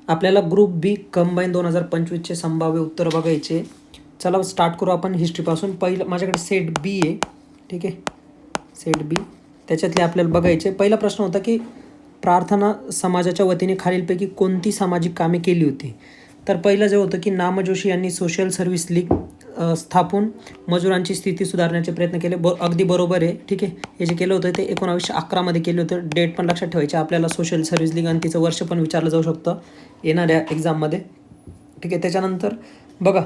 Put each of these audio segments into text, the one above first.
आपल्याला ग्रुप बी कंबाईन 2025चे संभाव्य उत्तर बघायचे. चला स्टार्ट करू आपण हिस्ट्रीपासून. पहिलं माझ्याकडे सेट बी आहे, ठीक आहे, सेट बी. त्याच्यातले आपल्याला बघायचे. पहिला प्रश्न होता की प्रार्थना समाजाच्या वतीने खालीलपैकी कोणती सामाजिक कामे केली होती. तर पहिलं जे होतं की नाम जोशी यांनी सोशल सर्व्हिस लीग स्थापून मजुरांची स्थिती सुधारण्याचे प्रयत्न केले. अगदी बरोबर आहे, ठीक आहे. हे जे केलं होतं ते 1911मध्ये केलं होतं. डेट पण लक्षात ठेवायची आपल्याला. सोशल सर्व्हिस लीग आणि तिचं वर्ष पण विचारलं जाऊ शकतं येणाऱ्या एक्झाममध्ये, ठीक आहे. त्याच्यानंतर बघा,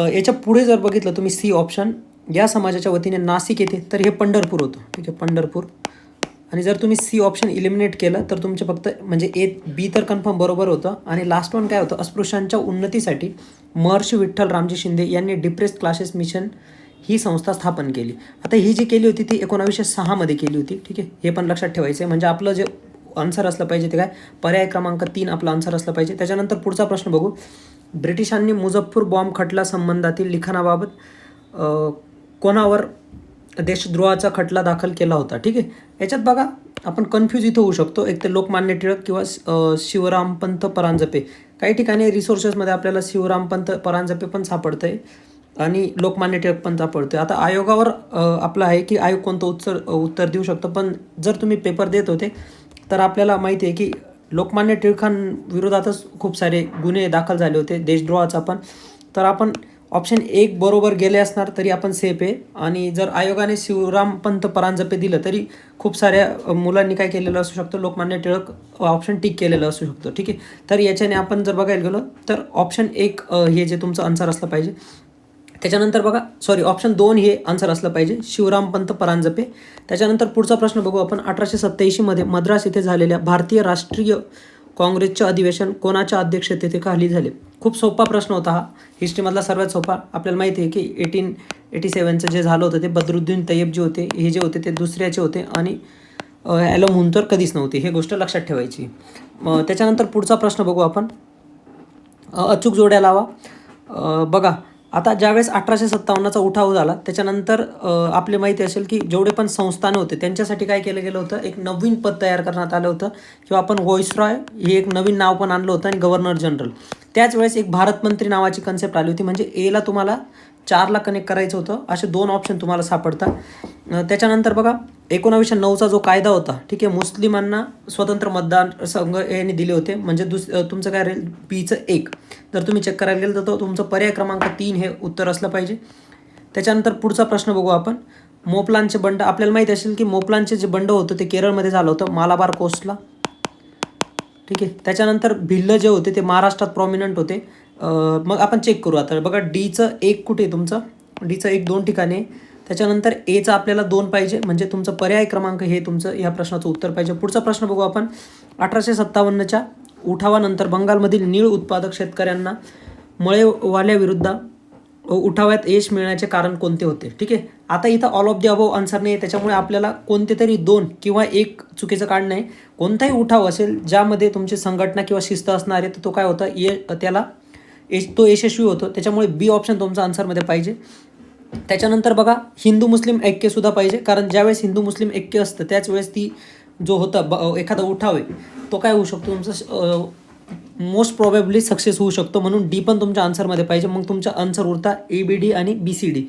याच्या पुढे जर बघितलं तुम्ही सी ऑप्शन, या समाजाच्या वतीने नाशिक येथे, तर हे पंढरपूर होतं, ठीक आहे, पंढरपूर. आणि जर तुम्ही सी ऑप्शन इलिमिनेट केलं तर तुमचे फक्त म्हणजे ए बी तर कन्फर्म बरोबर होतं. आणि लास्ट वन काय होतं, अस्पृश्यांच्या उन्नतीसाठी महर्षी विठ्ठल रामजी शिंदे यांनी डिप्रेस्ड क्लासेस मिशन ही संस्था स्थापन केली. आता ही जी केली होती ती 1906मध्ये केली होती, ठीक आहे. हे पण लक्षात ठेवायचं आहे. म्हणजे आपलं जे आन्सर असलं पाहिजे ते काय, पर्याय क्रमांक 3 आपलं आन्सर असलं पाहिजे. त्याच्यानंतर पुढचा प्रश्न बघू. ब्रिटिशांनी मुझफ्फर बॉम्ब खटला संबंधातील लिखाणाबाबत कोणावर देशद्रोहाचा खटला दाखल केला होता, ठीक आहे. याच्यात बघा आपण कन्फ्यूज इथं होऊ शकतो. एक तर लोकमान्य टिळक किंवा शिवरामपंत परांजपे. काही ठिकाणी रिसोर्सेसमध्ये आपल्याला शिवरामपंत परांजपे पण सापडतं आहे आणि लोकमान्य टिळक पण सापडतं आहे. आता आयोगावर आपलं आहे की आयोग कोणतं उत्तर देऊ शकतं. पण जर तुम्ही पेपर देत होते तर आपल्याला माहिती आहे की लोकमान्य टिळकांविरोधातच खूप सारे गुन्हे दाखल झाले होते देशद्रोहाचा पण. तर आपण ऑप्शन 1 बरोबर गेले असणार तरी आपण सेफ आहे. आणि जर आयोगाने शिवरामपंत परांजपे दिलं तरी खूप साऱ्या मुलांनी काय केलेलं असू शकतं, लोकमान्य टिळक ऑप्शन टिक केलेलं असू शकतं, ठीक आहे. तर याच्याने आपण जर बघायला गेलो तर ऑप्शन 1 हे जे तुमचं आन्सर असलं पाहिजे. त्याच्यानंतर बघा, सॉरी, ऑप्शन 2 हे आन्सर असलं पाहिजे, शिवरामपंत परांजपे. त्याच्यानंतर पुढचा प्रश्न बघू आपण. 1887मध्ये मद्रास येथे झालेल्या भारतीय राष्ट्रीय काँग्रेसचे अधिवेशन कोणाच्या अध्यक्षतेखाली झाले. खूप सोपा प्रश्न होता हा, हिस्ट्रीमधला सर्वात सोपा. आपल्याला माहिती आहे की 1887चं जे झालं होतं ते बद्रुद्दीन तय्यब जे होते, हे जे होते ते दुसऱ्याचे होते आणि ॲलो म्हणून तर कधीच नव्हती. हे गोष्ट लक्षात ठेवायची. त्याच्यानंतर पुढचा प्रश्न बघू आपण. अचूक जोड्या लावा. बघा, आता ज्यावेळेस 1857चा उठाव झाला त्याच्यानंतर आपले माहिती असेल की जेवढे पण संस्थानं होते त्यांच्यासाठी काय केलं गेलं होतं, एक नवीन पद तयार करण्यात आलं होतं किंवा आपण व्हॉइसरॉय हे एक नवीन नाव पण आणलं होतं आणि गव्हर्नर जनरल. त्याच वेळेस एक भारत मंत्री नावाची कन्सेप्ट आली होती. म्हणजे एला तुम्हाला 4ला कनेक्ट करायचं होतं. असे 2 ऑप्शन तुम्हाला सापडतात. त्याच्यानंतर बघा, 1909चा जो कायदा होता, ठीक आहे, मुस्लिमांना स्वतंत्र मतदान संघ यांनी दिले होते. म्हणजे तुमचं काय राहील, बीचं 1. जर तुम्ही चेक करायला गेलं तर तुमचं पर्याय क्रमांक 3 हे उत्तर असलं पाहिजे. त्याच्यानंतर पुढचा प्रश्न बघू आपण. मोपलांचे बंड. आपल्याला माहिती असेल की मोपलांचे जे बंड होतं ते केरळमध्ये झालं होतं, मालाबार कोस्टला, ठीक आहे. त्याच्यानंतर भिल्ल जे होते ते महाराष्ट्रात प्रॉमिनंट होते. मग आपण चेक करू आता. बघा, डीचं 1 कुठे आहे तुमचं, डीचं 1 2 ठिकाणी आहे. त्याच्यानंतर एचं आपल्याला 2 पाहिजे. म्हणजे तुमचं पर्याय क्रमांक हे तुमचं या प्रश्नाचं उत्तर पाहिजे. पुढचा प्रश्न बघू आपण. 1857च्या उठावानंतर बंगालमधील नीळ उत्पादक शेतकऱ्यांना मळेवाल्याविरुद्ध उठाव्यात यश मिळण्याचे कारण कोणते होते, ठीक आहे. आता इथं all of the above answer नाही आहे, त्याच्यामुळे आपल्याला कोणते तरी 2 किंवा 1 चुकीचं काढणं आहे. कोणताही उठाव असेल ज्यामध्ये तुमची संघटना किंवा शिस्त असणार आहे तर तो काय होता, त्याला तो यशस्वी होतो. त्याच्यामुळे बी ऑप्शन तुमचा आन्सरमध्ये पाहिजे. त्याच्यानंतर बघा, हिंदू मुस्लिम ऐक्यसुद्धा पाहिजे. कारण ज्यावेळेस हिंदू मुस्लिम ऐक्य असतं त्याच वेळेस ती जो होता एखादा उठाव आहे तो काय होऊ शकतो तुमचं, मोस्ट प्रॉबेबली सक्सेस होऊ शकतो. म्हणून डी पण तुमच्या आन्सरमध्ये पाहिजे. मग तुमचा आन्सर उरता ABD आणि BCD.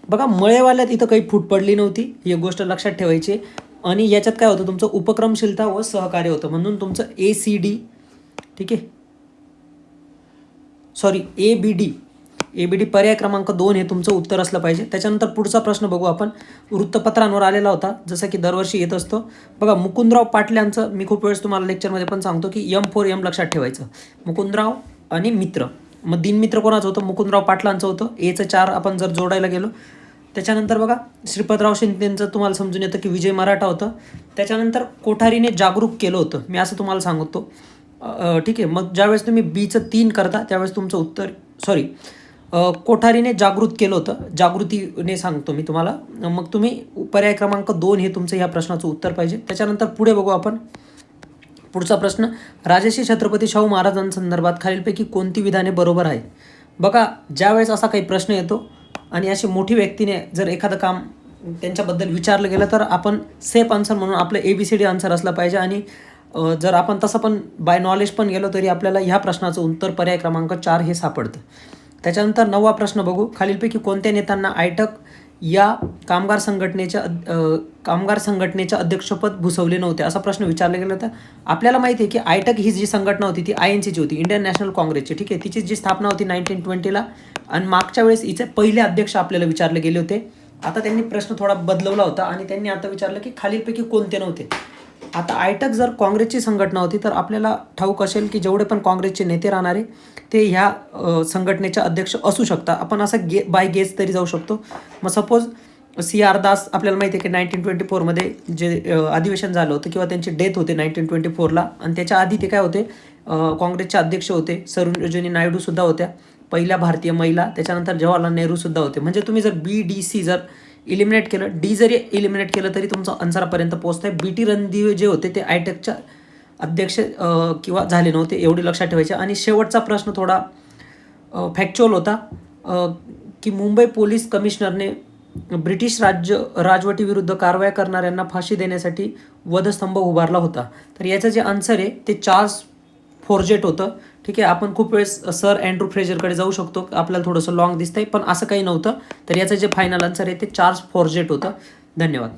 बघा, मळेवाल्यात इथं काही फूट पडली नव्हती, ही गोष्ट लक्षात ठेवायची. आणि याच्यात काय होतं, तुमचं उपक्रमशीलता व सहकार्य होतं. म्हणून तुमचं ACD, ठीक आहे, सॉरी ABD पर्याय क्रमांक 2 हे तुमचं उत्तर असलं पाहिजे. त्याच्यानंतर पुढचा प्रश्न बघू आपण. वृत्तपत्रांवर आलेला होता, जसं की दरवर्षी येत असतो. बघा, मुकुंदराव पाटलांचं मी खूप वेळेस तुम्हाला लेक्चरमध्ये पण सांगतो की M4M लक्षात ठेवायचं. मुकुंदराव आणि मित्र. मग दिनमित्र कोणाचं होतं, मुकुंदराव पाटलांचं होतं. एचं 4 आपण जर जोडायला गेलो. त्याच्यानंतर बघा, श्रीपतराव शिंदेंचं तुम्हाला समजून येतं की विजय मराठा होतं. त्याच्यानंतर कोठारीने जागरूक केलं होतं, मी असं तुम्हाला सांगतो, ठीक आहे. मग ज्यावेळेस तुम्ही बीचं 3 करता त्यावेळेस तुमचं उत्तर, सॉरी, कोठारीने जागृत केलं होतं, जागृतीने सांगतो मी तुम्हाला. मग तुम्ही पर्याय क्रमांक 2 हे तुमचं ह्या प्रश्नाचं उत्तर पाहिजे. त्याच्यानंतर पुढे बघू आपण. पुढचा प्रश्न. राजर्षी छत्रपती शाहू महाराजांसंदर्भात खालीलपैकी कोणती विधाने बरोबर आहेत. बघा, ज्यावेळेस असा काही प्रश्न येतो आणि अशी मोठी व्यक्तीने जर एखादं काम त्यांच्याबद्दल विचारलं गेलं तर आपण सेफ आन्सर म्हणून आपलं ABCD आन्सर असला पाहिजे. आणि जर आपण तसं पण बाय नॉलेज पण गेलो तरी आपल्याला ह्या प्रश्नाचं उत्तर पर्याय क्रमांक 4 हे सापडतं. त्याच्यानंतर 9वा प्रश्न बघू. खालीलपैकी कोणत्या नेत्यांना आयटक या कामगार संघटनेच्या अध्यक्षपद भूषवले नव्हते, असा प्रश्न विचारला गेला होता. आपल्याला माहिती आहे की आयटक ही जी संघटना होती ती INCची होती, इंडियन नॅशनल काँग्रेसची. ठीक आहे, तिची जी स्थापना होती 1920ला आणि मागच्या वेळेस हिचे पहिले अध्यक्ष आपल्याला विचारले गेले होते. आता त्यांनी प्रश्न थोडा बदलवला होता आणि त्यांनी आता विचारलं की खालीलपैकी कोणते नव्हते. आता आयटक जर काँग्रेसची संघटना होती तर आपल्याला ठाऊक असेल की जेवढे पण काँग्रेसचे नेते राहणारे ते ह्या संघटनेचे अध्यक्ष असू शकतात. आपण असं बाय गेस तरी जाऊ शकतो. मग सपोज CR दास आपल्याला माहिती आहे की 1924मध्ये जे अधिवेशन झालं होतं किंवा त्यांची डेथ होते 1924ला आणि त्याच्या आधी ते काय होते, काँग्रेसचे अध्यक्ष होते. सरोजिनी नायडूसुद्धा होत्या, पहिल्या भारतीय महिला. त्याच्यानंतर जवाहरलाल नेहरूसुद्धा होते. म्हणजे तुम्ही जर BDC जर इलिमिनेट केलं, डी जरी इलिमिनेट केलं तरी तुमचं आन्सरापर्यंत पोहोचतं आहे. BT रणदिवे जे होते ते आयटकच्या अध्यक्ष किंवा झाले नव्हते, एवढी लक्षात ठेवायचे. आणि शेवटचा प्रश्न थोडा फॅक्च्युअल होता की मुंबई पोलीस कमिशनरने ब्रिटिश राजवटीविरुद्ध कारवाया करणाऱ्यांना फाशी देण्यासाठी वधस्तंभ उभारला होता. तर याचं जे आन्सर आहे ते चार्ल्स फोर्जेट होतं. ठीक आहे, आपण खूप वेळेस सर अँड्रू फ्रेजरकडे जाऊ शकतो, आपल्याला थोडंसं लॉंग दिसतंय, पण असं काही नव्हतं. तर याचं जे फायनल आन्सर आहे ते चार्ल्स फोर्जेट होतं. धन्यवाद.